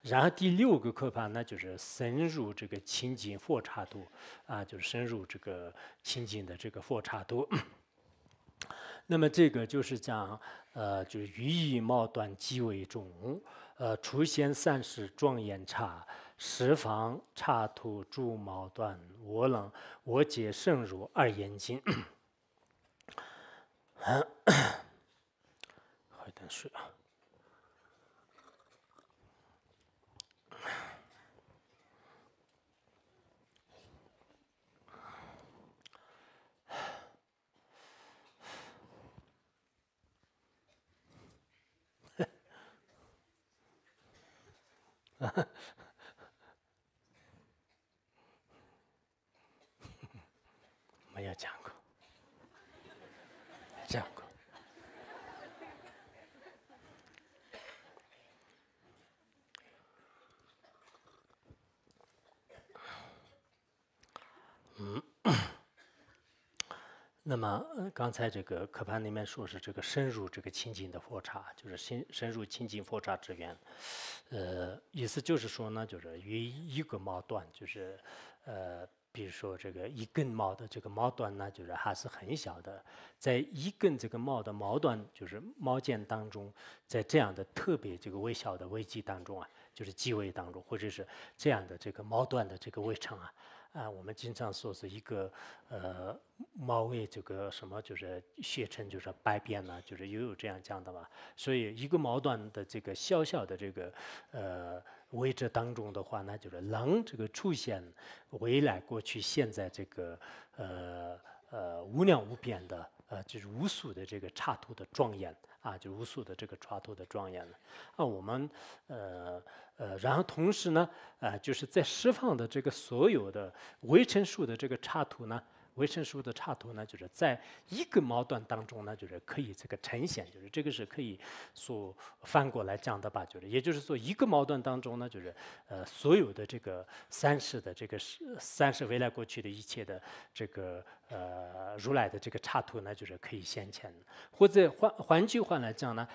然后第6个课盘呢，就是深入这个清净佛刹土啊，就是深入这个清净的这个佛刹土。那么这个就是讲，就是语义貌端极为重，出现三世庄严刹，十方刹土诸毛端，我皆深入二严经。喝一点水啊。没有讲过，讲过。那么刚才这个课盘里面说是这个深入这个清净的佛刹，就是深入清净佛刹之源。意思就是说呢，就是与一个毛端，就是比如说这个一根毛的这个毛端呢，就是还是很小的，在一根这个毛的毛端，就是毛尖当中，在这样的特别这个微小的微迹当中啊，就是基微当中，或者是这样的这个毛端的这个微场啊，我们经常说是一个毛为这个什么，就是写成就是百变呢，就是也有这样讲的嘛。所以一个毛端的这个小小的这个位置当中的话呢，就是能这个出现未来、过去、现在这个无量无边的就是无数的这个刹土的庄严啊，就无数的这个刹土的庄严啊，我们然后同时呢，就是在释放的这个所有的微尘数的这个刹土呢，微尘数的刹土呢，就是在一个毛端当中呢，就是可以这个呈现，就是这个是可以说翻过来讲的吧，就是也就是说一个毛端当中呢，就是所有的这个三世的这个三世未来过去的一切的这个如来的这个刹土呢，就是可以现前，或者换句话来讲呢，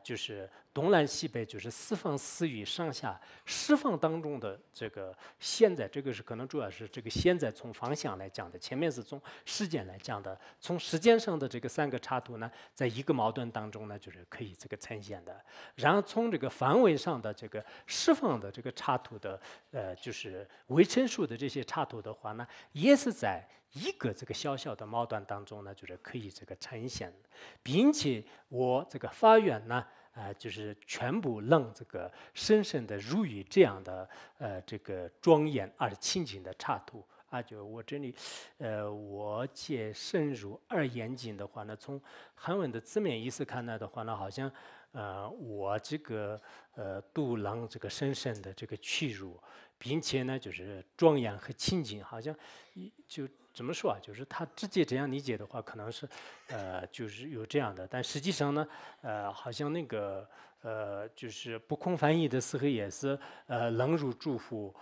就是东南西北，就是四方四域上下十方当中的这个现在，这个是可能主要是这个现在从方向来讲的，前面是从时间来讲的，从时间上的这个3个刹土呢，在一个矛盾当中呢，就是可以这个呈现的。然后从这个范围上的这个释放的这个刹土的就是微尘数的这些刹土的话呢，也是在一个这个小小的毛端当中呢，就是可以这个呈现，并且我这个发愿呢，就是全部让这个深深的入于这样的这个庄严而清净的刹土啊，就我这里，我借深入二严经的话呢，从韩文的字面意思看来的话呢，好像我这个度让这个深深的这个去入，并且呢，就是庄严和清净，好像就怎么说啊？就是他直接这样理解的话，可能是就是有这样的，但实际上呢，好像那个就是不空翻译的时候也是能入祝福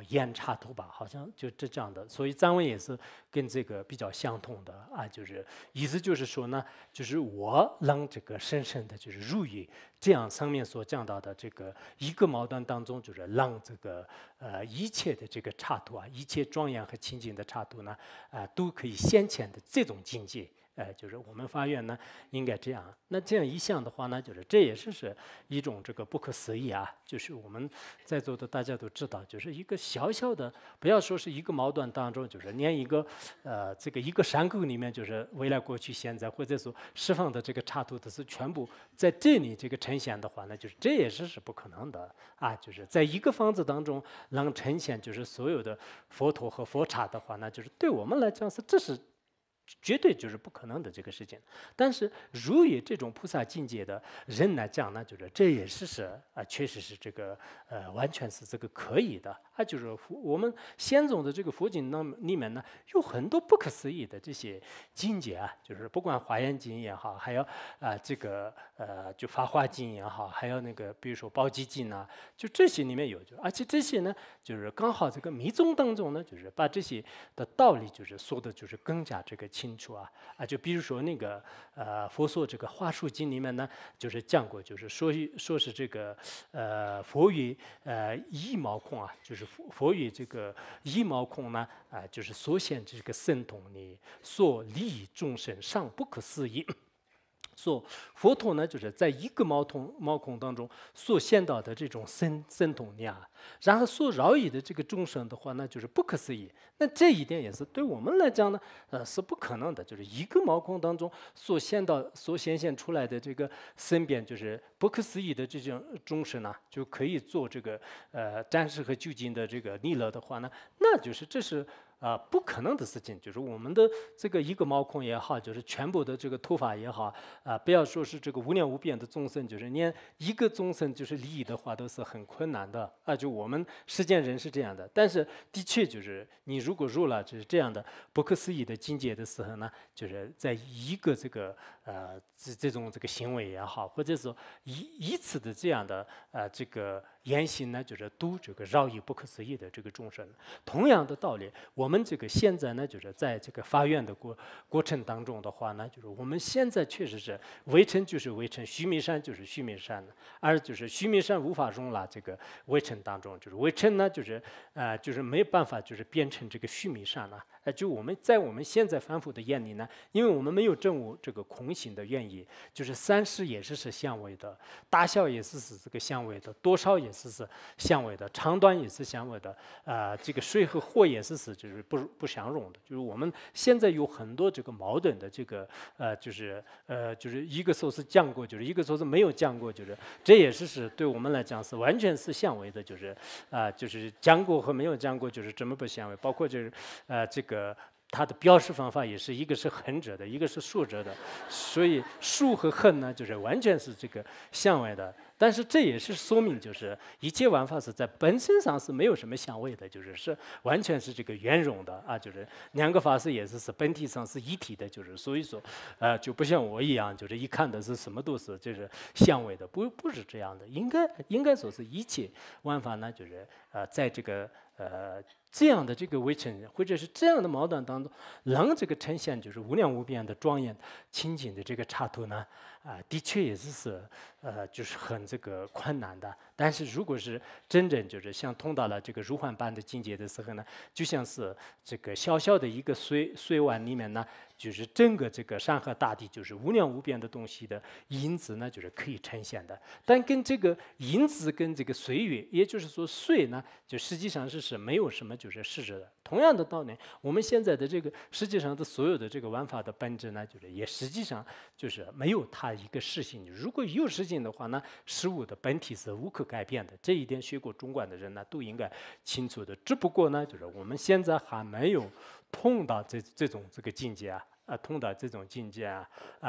言插头吧，好像就这样的，所以藏文也是跟这个比较相同的啊，就是意思就是说呢，就是我让这个深深的就是入于这样上面所讲到的这个一个毛端当中，就是让这个一切的这个刹土啊，一切庄严和清净的刹土呢，都可以现前的这种境界。就是我们发愿呢，应该这样。那这样一想的话呢，就是这也是一种这个不可思议啊。就是我们在座的大家都知道，就是一个小小的，不要说是一个毛端当中，就是连一个这个一个山沟里面，就是未来、过去、现在，或者说释放的这个刹土都是全部在这里这个呈现的话呢，就是这也是不可能的啊。就是在一个房子当中能呈现就是所有的佛陀和佛刹的话呢，就是对我们来讲这是。绝对就是不可能的这个事情，但是如以这种菩萨境界的人来讲呢，就是这也是确实是这个完全是这个可以的啊，就是我们先宗的这个佛经里面呢，有很多不可思议的这些境界啊，就是不管华严经也好，还有这个就《法华经》也好，还有那个比如说《宝积经》啊，就这些里面有，而且这些呢，就是刚好这个密宗当中呢，就是把这些的道理就是说的就是更加这个清楚就比如说那个佛说这个《华严经》里面呢，就是讲过，就是说是这个佛曰一毛空就是佛曰这个一毛空呢就是所显这个神通呢，所利益众生尚不可思议。说佛陀呢，就是在一个毛孔当中所现到的这种神通力然后所饶益的这个众生的话呢，就是不可思议。那这一点也是对我们来讲呢，是不可能的。就是一个毛孔当中所显现出来的这个身边，就是不可思议的这种众生就可以做这个暂时和究竟的这个利乐的话呢，那就是这是。不可能的事情，就是我们的这个一个毛孔也好，就是全部的这个头发也好，不要说是这个无量无边的众生，就是连一个众生就是利益的话，都是很困难的就我们世间人是这样的，但是的确就是你如果入了就是这样的不可思议的境界的时候呢，就是在一个这个这种这个行为也好，或者说一次的这样的这个言行呢，就是度这个饶益不可思议的这个众生。同样的道理，我们这个现在呢，就是在这个发愿的过程当中的话呢，就是我们现在确实是微尘就是微尘，须弥山就是须弥山而就是须弥山无法容纳这个微尘当中，就是微尘呢，就是没有办法就是变成这个须弥山就我们在我们现在凡夫的眼里呢，因为我们没有证悟这个空性的原因，就是三世也是相违的，大小也是这个相违的，多少也是相违的，长短也是相违的，这个水和火也是就是不相容的，就是我们现在有很多这个矛盾的这个就是一个说是讲过，就是一个说是没有讲过，就是这也是对我们来讲是完全是相违的，就是讲过和没有讲过就是这么不相违，包括就是这个。它的标识方法也是一个是横着的，一个是竖着的，所以竖和横呢，就是完全是这个相违的。但是这也是说明，就是一切万法是在本身上是没有什么相违的，是完全是这个圆融的就是两个法是也是本体上是一体的，就是所以说就不像我一样，就是一看的是什么都是就是相违的，不是这样的，应该说是一切万法呢，就是在这个这样的这个微尘或者是这样的矛盾当中，能这个呈现就是无量无边的庄严清净的这个刹土呢，的确也是就是很这个困难的。但是如果是真正就是像通到了这个如幻般的境界的时候呢，就像是这个小小的一个水碗里面呢，就是整个这个山河大地就是无量无边的东西的因子呢，就是可以呈现的。但跟这个因子跟这个岁月，也就是说水呢，就实际上是没有什么就是实质的。同样的道理，我们现在的这个世界上的所有的这个玩法的本质呢，就是也实际上就是没有它一个实性。如果有实性的话呢，事物的本体是无可改变的。这一点学过中观的人呢都应该清楚的。只不过呢，就是我们现在还没有通到这种这个境界通到这种境界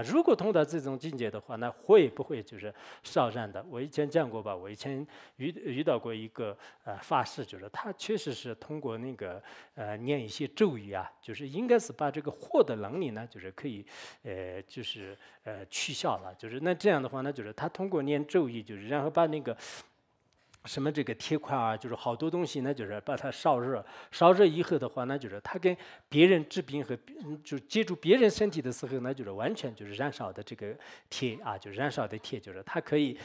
如果通到这种境界的话，那会不会就是烧燃的？我以前讲过吧，我以前遇到过一个法师，就是他确实是通过那个念一些咒语就是应该是把这个火的能力呢，就是可以就是取消了，就是那这样的话呢，就是他通过念咒语，就是然后把那个。什么这个铁块就是好多东西呢，就是把它烧热，烧热以后的话呢，就是它跟别人治病和就接触别人身体的时候呢，就是完全就是燃烧的这个铁就是燃烧的铁，就是它可以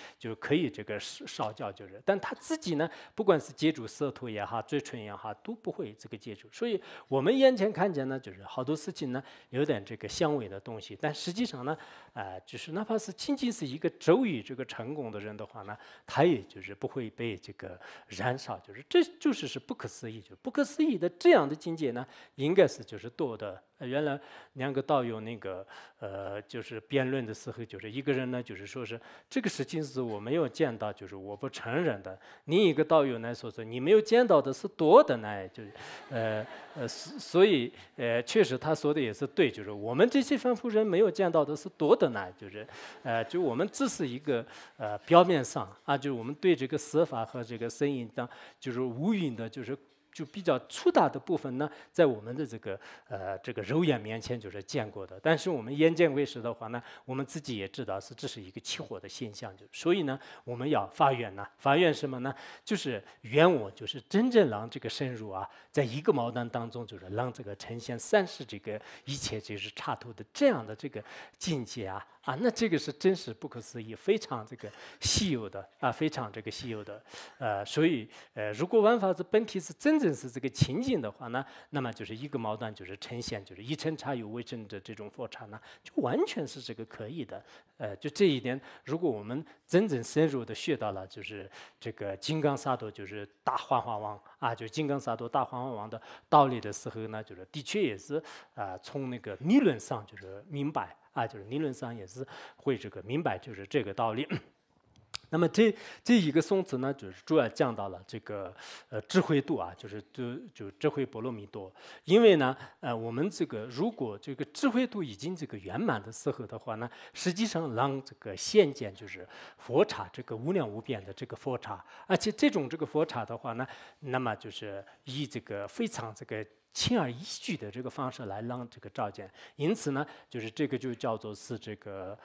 这个烧焦，但他自己呢，不管是接触舌头也好，嘴唇也好，都不会这个接触。所以我们眼前看见呢，就是好多事情呢，有点这个相违的东西，但实际上呢，就是哪怕是仅仅是一个咒语这个成功的人的话呢，他也就是不会被这个燃烧，这就是不可思议，就不可思议的这样的境界呢，应该是就是多的。原来两个道友那个就是辩论的时候，就是一个人呢，就是说是这个事情是我没有见到，就是我不承认的；另一个道友呢说是你没有见到的是多的呢，就是所以确实他说的也是对，就是我们这些凡夫人没有见到的是多的呢，就我们只是一个表面上就是我们对这个色法和这个声音当就是无云的，就是就比较粗大的部分呢，在我们的这个肉眼面前就是见过的，但是我们眼见为实的话呢，我们自己也知道这是一个起火的现象，所以呢，我们要发愿呢，发愿什么呢？就是愿我就是真正让这个深入啊，在一个毛蛋当中，就是让这个呈现三世这个一切就是插头的这样的这个境界啊。那这个是真是不可思议，非常这个稀有的啊，非常这个稀有的，所以如果万法之本体是真正是这个清净的话呢，那么就是一个毛蛋就是呈现就是一乘差有为真的这种佛刹呢，就完全是这个可以的，就这一点，如果我们真正深入的学到了，就是这个金刚萨埵就是大幻化王啊，就金刚萨埵大幻化王的道理的时候呢，就是的确也是从那个理论上就是明白。就是理论上也是会这个明白，就是这个道理。那么这一个颂词呢，就是主要讲到了这个智慧度啊，就是智慧波罗蜜多。因为呢，我们这个如果这个智慧度已经这个圆满的时候的话呢，实际上让这个现见就是佛刹这个无量无边的这个佛刹，而且这种这个佛刹的话呢，那么就是以这个非常这个轻而易举的这个方式来让这个照见，因此呢，就是这个就叫做是这个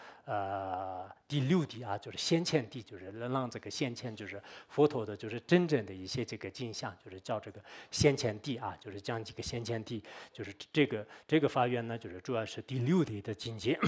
第六地啊，就是先前地，就是让这个先前就是佛陀的，就是真正的一些这个镜像，就是叫这个先前地啊，就是讲几个先前地，就是这个发愿呢，就是主要是第六地的境界。